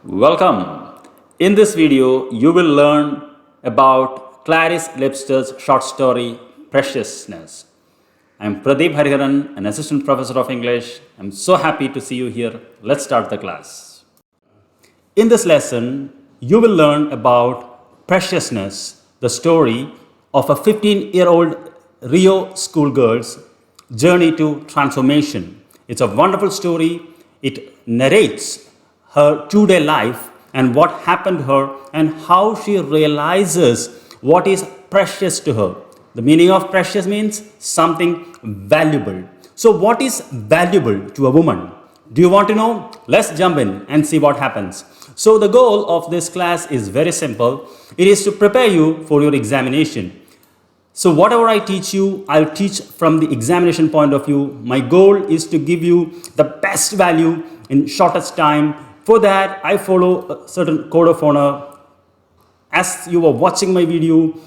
Welcome. In this video, you will learn about Clarice Lispector's short story, Preciousness. I'm Pradeep Hariharan, an assistant professor of English. I'm so happy to see you here. Let's start the class. In this lesson, you will learn about Preciousness, the story of a 15-year-old Rio schoolgirl's journey to transformation. It's a wonderful story. It narrates her two-day life and what happened to her and how she realizes what is precious to her. The meaning of precious means something valuable. So what is valuable to a woman? Do you want to know? Let's jump in and see what happens. So the goal of this class is very simple. It is to prepare you for your examination. So whatever I teach you, I'll teach from the examination point of view. My goal is to give you the best value in shortest time. For that, I follow a certain code of honor. As you are watching my video,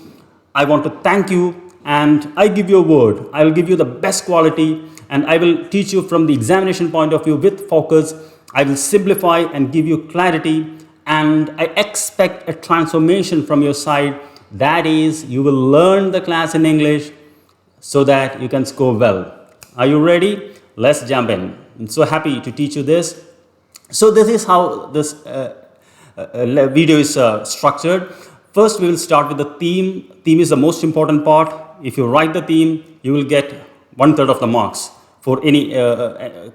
I want to thank you and I give you a word. I will give you the best quality and I will teach you from the examination point of view with focus. I will simplify and give you clarity, and I expect a transformation from your side. That is, you will learn the class in English so that you can score well. Are you ready? Let's jump in. I'm so happy to teach you this. So this is how this video is structured. First, we will start with the theme. Theme is the most important part. If you write the theme, you will get 1/3 of the marks for any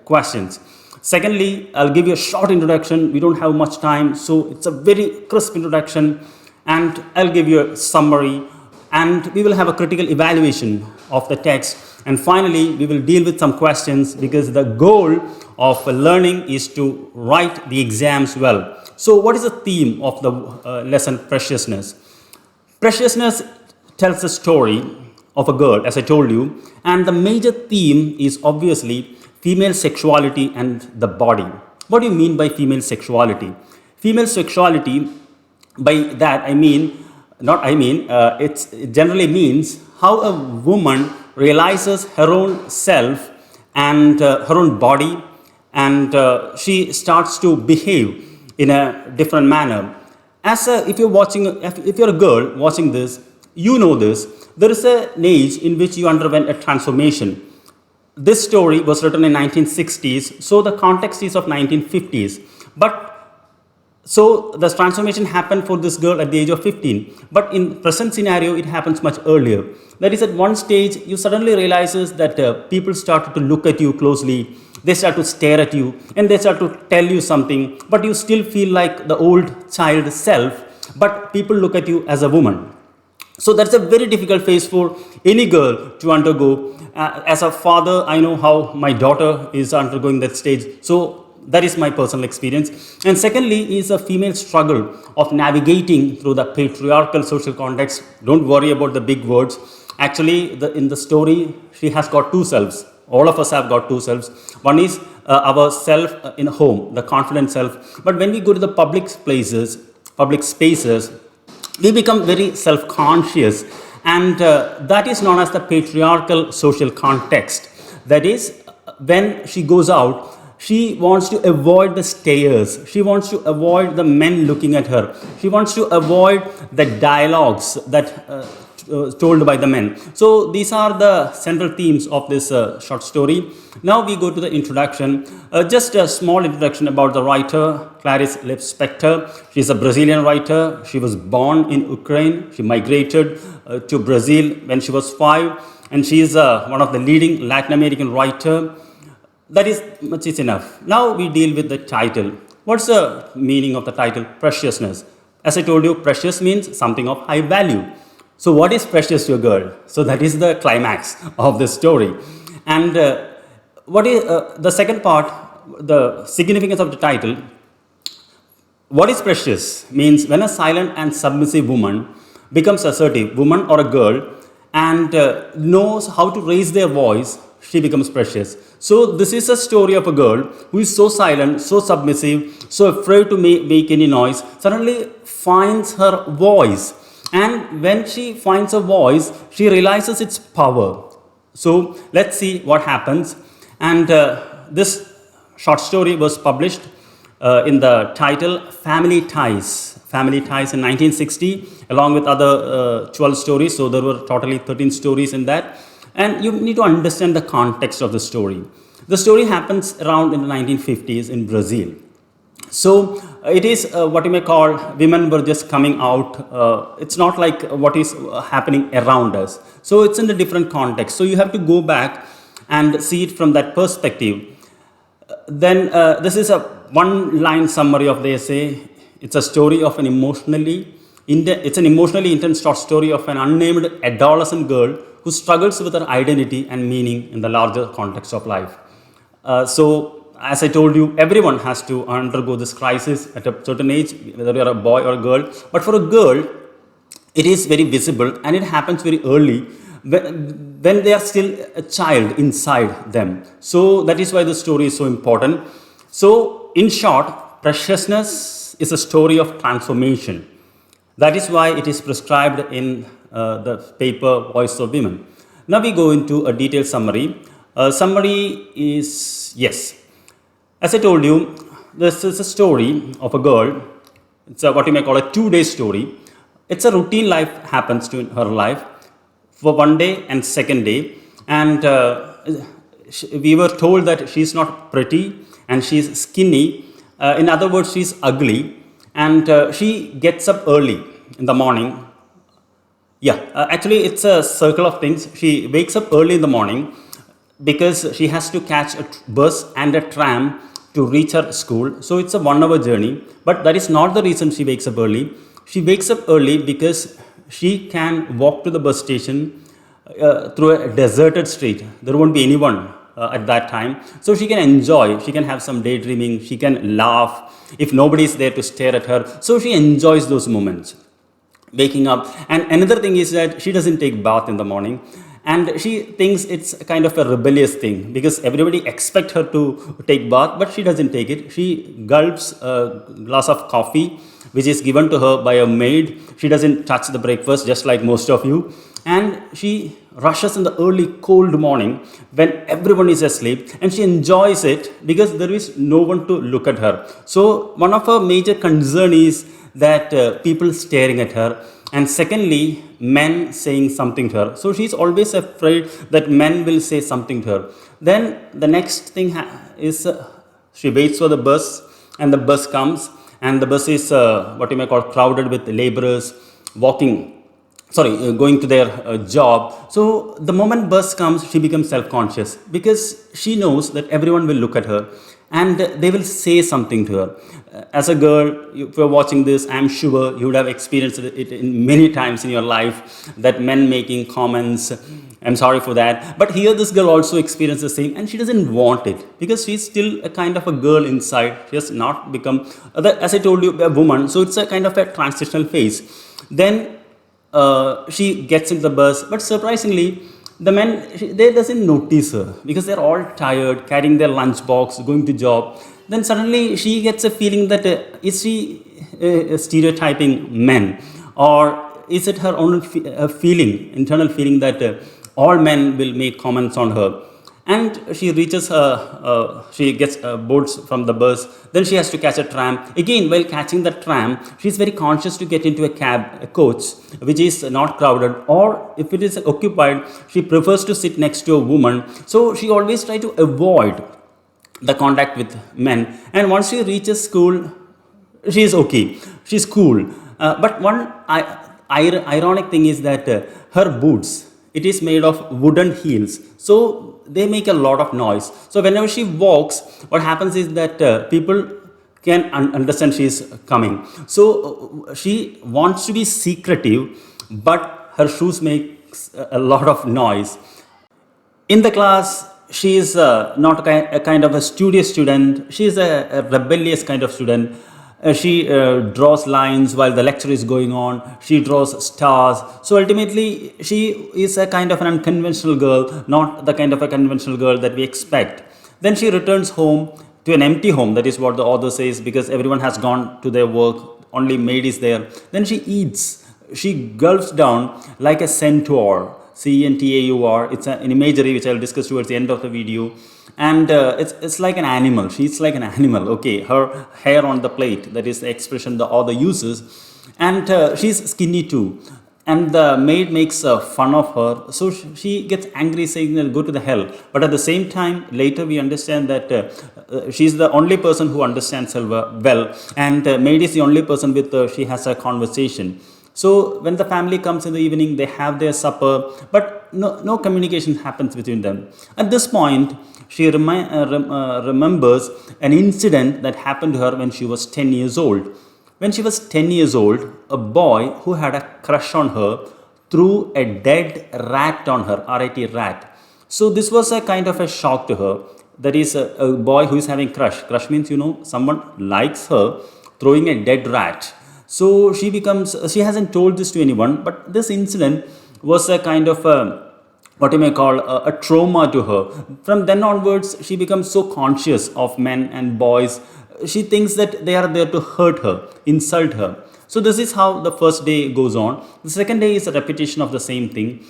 questions. Secondly, I'll give you a short introduction. We don't have much time, so it's a very crisp introduction. And I'll give you a summary. And we will have a critical evaluation of the text. And finally, we will deal with some questions because the goal of learning is to write the exams well. So what is the theme of the lesson Preciousness? Preciousness tells the story of a girl, as I told you, and the major theme is obviously female sexuality and the body. What do you mean by female sexuality? Female sexuality, by that it generally means how a woman realizes her own self and her own body, and she starts to behave in a different manner. If you're a girl watching this, you know this. There is an age in which you underwent a transformation. This story was written in 1960s, so the context is of 1950s. So the transformation happened for this girl at the age of 15. But in present scenario, it happens much earlier. That is, at one stage, you suddenly realizes that people start to look at you closely. They start to stare at you and they start to tell you something. But you still feel like the old child self. But people look at you as a woman. So that's a very difficult phase for any girl to undergo. As a father, I know how my daughter is undergoing that stage. So that is my personal experience. And secondly is a female struggle of navigating through the patriarchal social context. Don't worry about the big words. Actually, in the story, she has got two selves. All of us have got two selves. One is our self in home, the confident self. But when we go to the public spaces, we become very self-conscious. And that is known as the patriarchal social context. That is, when she goes out, she wants to avoid the stares. She wants to avoid the men looking at her. She wants to avoid the dialogues that told by the men. So these are the central themes of this short story. Now we go to the introduction. Just a small introduction about the writer, Clarice Lispector. She is a Brazilian writer. She was born in Ukraine. She migrated to Brazil when she was 5. And she is one of the leading Latin American writers. That is much is enough. Now we deal with the title. What's the meaning of the title? Preciousness. As I told you, precious means something of high value. So what is precious to a girl? So that is the climax of the story. And what is the second part, the significance of the title? What is precious means when a silent and submissive woman becomes assertive, woman or a girl, and knows how to raise their voice, she becomes precious. So this is a story of a girl who is so silent, so submissive, so afraid to make any noise, suddenly finds her voice. And when she finds her voice, she realizes its power. So let's see what happens. And this short story was published in the title Family Ties. Family Ties in 1960, along with other 12 stories. So there were totally 13 stories in that. And you need to understand the context of the story. The story happens around in the 1950s in Brazil. So it is what you may call women were just coming out. It's not like what is happening around us. So it's in a different context. So you have to go back and see it from that perspective. Then this is a one-line summary of the essay. It's a story of an emotionally intense short story of an unnamed adolescent girl who struggles with her identity and meaning in the larger context of life. So, as I told you, everyone has to undergo this crisis at a certain age, whether you are a boy or a girl. But for a girl, it is very visible and it happens very early when they are still a child inside them. So that is why the story is so important. So in short, Preciousness is a story of transformation. That is why it is prescribed in the paper Voice of Women. Now we go into a detailed summary. Summary is, yes, as I told you, this is a story of a girl. It's what you may call a 2-day story. It's a routine life happens to her life for one day and second day. And we were told that she's not pretty and she's skinny. In other words, she's ugly. And she gets up early in the morning. Actually, it's a circle of things. She wakes up early in the morning because she has to catch a bus and a tram to reach her school. So it's a 1-hour journey. But that is not the reason she wakes up early. She wakes up early because she can walk to the bus station through a deserted street. There won't be anyone at that time. So she can enjoy, she can have some daydreaming, she can laugh if nobody is there to stare at her. So she enjoys those moments, waking up. And another thing is that she doesn't take bath in the morning. And she thinks it's kind of a rebellious thing because everybody expects her to take bath, but she doesn't take it. She gulps a glass of coffee, which is given to her by a maid. She doesn't touch the breakfast, just like most of you. And she rushes in the early cold morning when everyone is asleep, and she enjoys it because there is no one to look at her. So one of her major concern is that people staring at her, and secondly, men saying something to her. So she's always afraid that men will say something to her. Then the next thing is she waits for the bus, and the bus comes, and the bus is what you may call crowded with laborers going to their job. So the moment bus comes, she becomes self-conscious because she knows that everyone will look at her and they will say something to her. As a girl, if you're watching this, I'm sure you would have experienced it in many times in your life, that men making comments. I'm sorry for that. But here this girl also experienced the same, and she doesn't want it because she's still a kind of a girl inside. She has not become, as I told you, a woman. So it's a kind of a transitional phase. Then she gets into the bus, but surprisingly, the men, they doesn't notice her because they're all tired, carrying their lunchbox, going to job. Then suddenly she gets a feeling that is she stereotyping men, or is it her own internal feeling that all men will make comments on her? And she reaches she gets boards from the bus. Then she has to catch a tram. Again, while catching the tram, she's very conscious to get into a coach, which is not crowded. Or if it is occupied, she prefers to sit next to a woman. So she always tries to avoid the contact with men. And once she reaches school, she is okay. She's cool. But one ironic thing is that her boots, it is made of wooden heels. So they make a lot of noise. So whenever she walks, what happens is that people can understand she is coming. So she wants to be secretive, but her shoes make a lot of noise. In the class, she is not a kind of a studious student. She is a rebellious kind of student. She draws lines while the lecture is going on. She draws stars. So ultimately, she is a kind of an unconventional girl, not the kind of a conventional girl that we expect. Then she returns home to an empty home. That is what the author says, because everyone has gone to their work. Only maid is there. Then she eats. She gulps down like a centaur. Centaur. It's an imagery which I will discuss towards the end of the video. And it's like an animal. She's like an animal. Okay, her hair on the plate, that is the expression the author uses. And she's skinny too. And the maid makes fun of her. So she gets angry, saying, go to the hell. But at the same time, later we understand that she's the only person who understands her well. And maid is the only person with she has a conversation. So when the family comes in the evening, they have their supper, but no communication happens between them. At this point, she remembers an incident that happened to her when she was 10 years old. When she was 10 years old, a boy who had a crush on her threw a dead rat on her, R-A-T, rat. So this was a kind of a shock to her. That is a boy who is having crush. Crush means, someone likes her throwing a dead rat. So she hasn't told this to anyone, but this incident was a kind of what you may call a trauma to her. From then onwards, she becomes so conscious of men and boys. She thinks that they are there to hurt her, insult her. So this is how the first day goes on. The second day is a repetition of the same thing.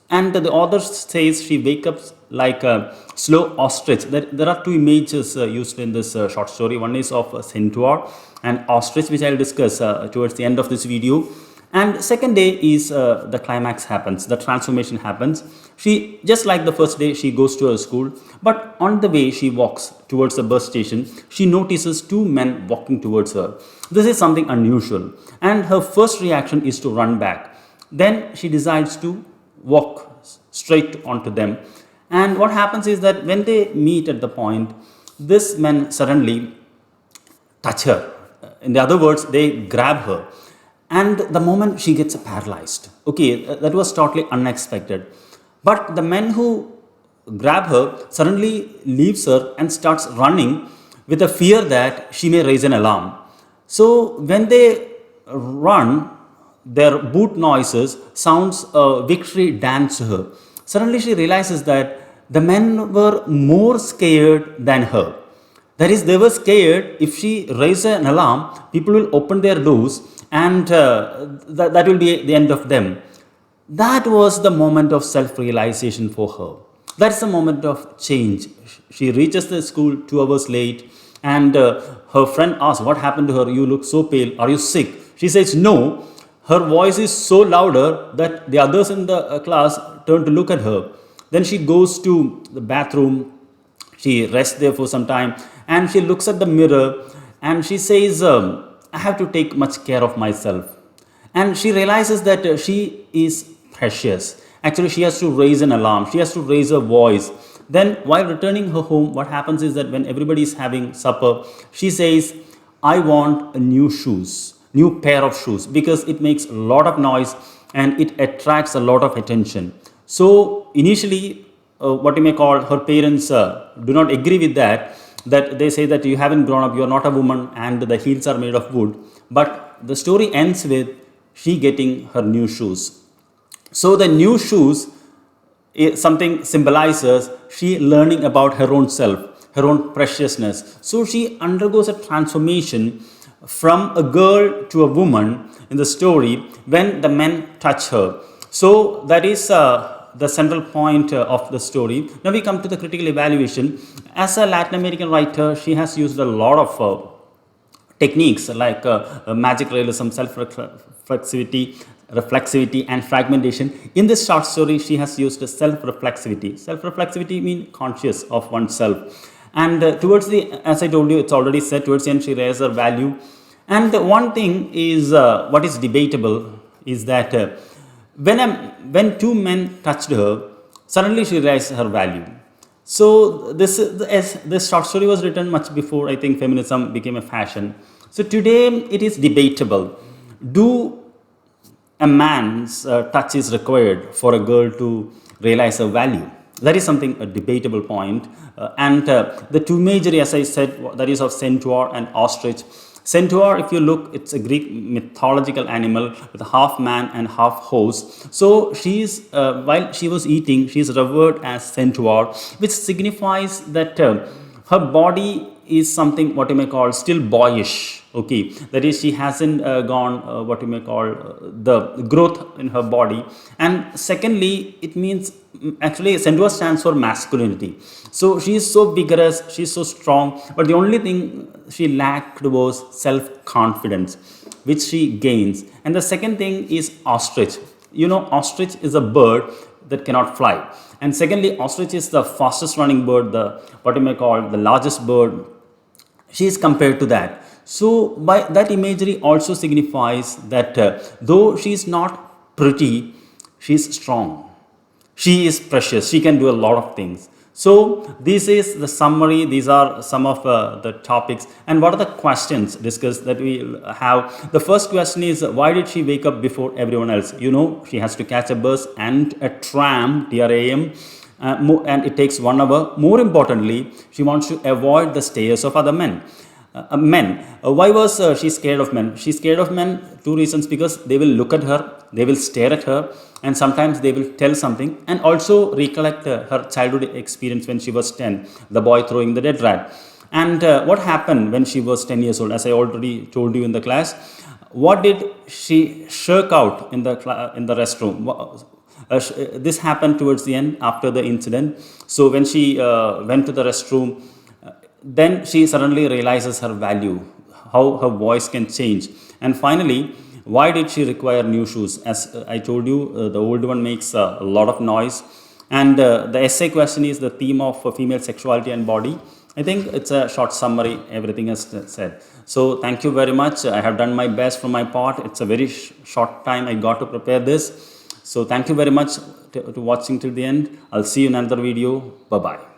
And the author says she wakes up like a slow ostrich. There are two images used in this short story. One is of a centaur and ostrich, which I will discuss towards the end of this video. And second day is the climax happens, the transformation happens. She, just like the first day, she goes to her school. But on the way she walks towards the bus station, she notices two men walking towards her. This is something unusual. And her first reaction is to run back. Then she decides to walk straight onto them. And what happens is that when they meet at the point, this men suddenly touch her. In other words, they grab her. And the moment she gets paralyzed. Okay, that was totally unexpected. But the men who grab her suddenly leaves her and starts running with the fear that she may raise an alarm. So when they run, their boot noises sounds a victory dance to her. Suddenly she realizes that the men were more scared than her. That is, they were scared if she raises an alarm, people will open their doors and that will be the end of them. That was the moment of self-realization for her. That's the moment of change. She reaches the school 2 hours late and her friend asks, what happened to her? You look so pale. Are you sick? She says no. Her voice is so louder that the others in the class turn to look at her. Then she goes to the bathroom. She rests there for some time and she looks at the mirror and she says, I have to take much care of myself. And she realizes that she is precious. Actually, she has to raise an alarm. She has to raise her voice. Then while returning her home, what happens is that when everybody is having supper, she says, I want a new pair of shoes, because it makes a lot of noise and it attracts a lot of attention. So initially, what you may call, her parents do not agree with that they say that you haven't grown up, you are not a woman and the heels are made of wood. But the story ends with she getting her new shoes. So the new shoes, something symbolizes she learning about her own self, her own preciousness. So she undergoes a transformation from a girl to a woman in the story when the men touch her. So that is the central point of the story. Now we come to the critical evaluation. As a Latin American writer, she has used a lot of techniques like magic realism, reflexivity and fragmentation. In this short story, she has used self-reflexivity. Self-reflexivity means conscious of oneself. And towards the, as I told you, it's already said, towards the end she raises her value. And one thing is, what is debatable is that when two men touched her, suddenly she raised her value. So this short story was written much before, I think, feminism became a fashion. So today it is debatable. Do a man's touch is required for a girl to realize her value? That is something, a debatable point. And the two major, as I said, that is of centaur and ostrich. Centaur, if you look, it's a Greek mythological animal with half man and half horse. So while she was eating, she is revered as centaur, which signifies that her body is something what you may call still boyish. Okay, that is, she hasn't gone what you may call the growth in her body. And secondly, it means actually Sendua stands for masculinity. So she is so vigorous, she is so strong, but the only thing she lacked was self confidence, which she gains. And the second thing is ostrich. You know, ostrich is a bird that cannot fly. And secondly, ostrich is the fastest running bird, the what you may call the largest bird. She is compared to that. So by that imagery also signifies that though she is not pretty, she is strong. She is precious. She can do a lot of things. So this is the summary. These are some of the topics. And what are the questions discussed that we have? The first question is, why did she wake up before everyone else? You know, she has to catch a bus and a tram, TRAM, and it takes 1 hour. More importantly, she wants to avoid the stares of other men. Why was she scared of men? She's scared of men, two reasons: because they will look at her, they will stare at her, and sometimes they will tell something, and also recollect her childhood experience when she was 10, the boy throwing the dead rat. And what happened when she was 10 years old? As I already told you in the class, what did she shirk out in the restroom? This happened towards the end, after the incident. So when she went to the restroom, then she suddenly realizes her value, how her voice can change. And finally, why did she require new shoes? As I told you, the old one makes a lot of noise. And the essay question is the theme of female sexuality and body. I think it's a short summary, everything is said. So thank you very much. I have done my best from my part. It's a very short time I got to prepare this. So thank you very much to watching till the end. I'll see you in another video. Bye-bye.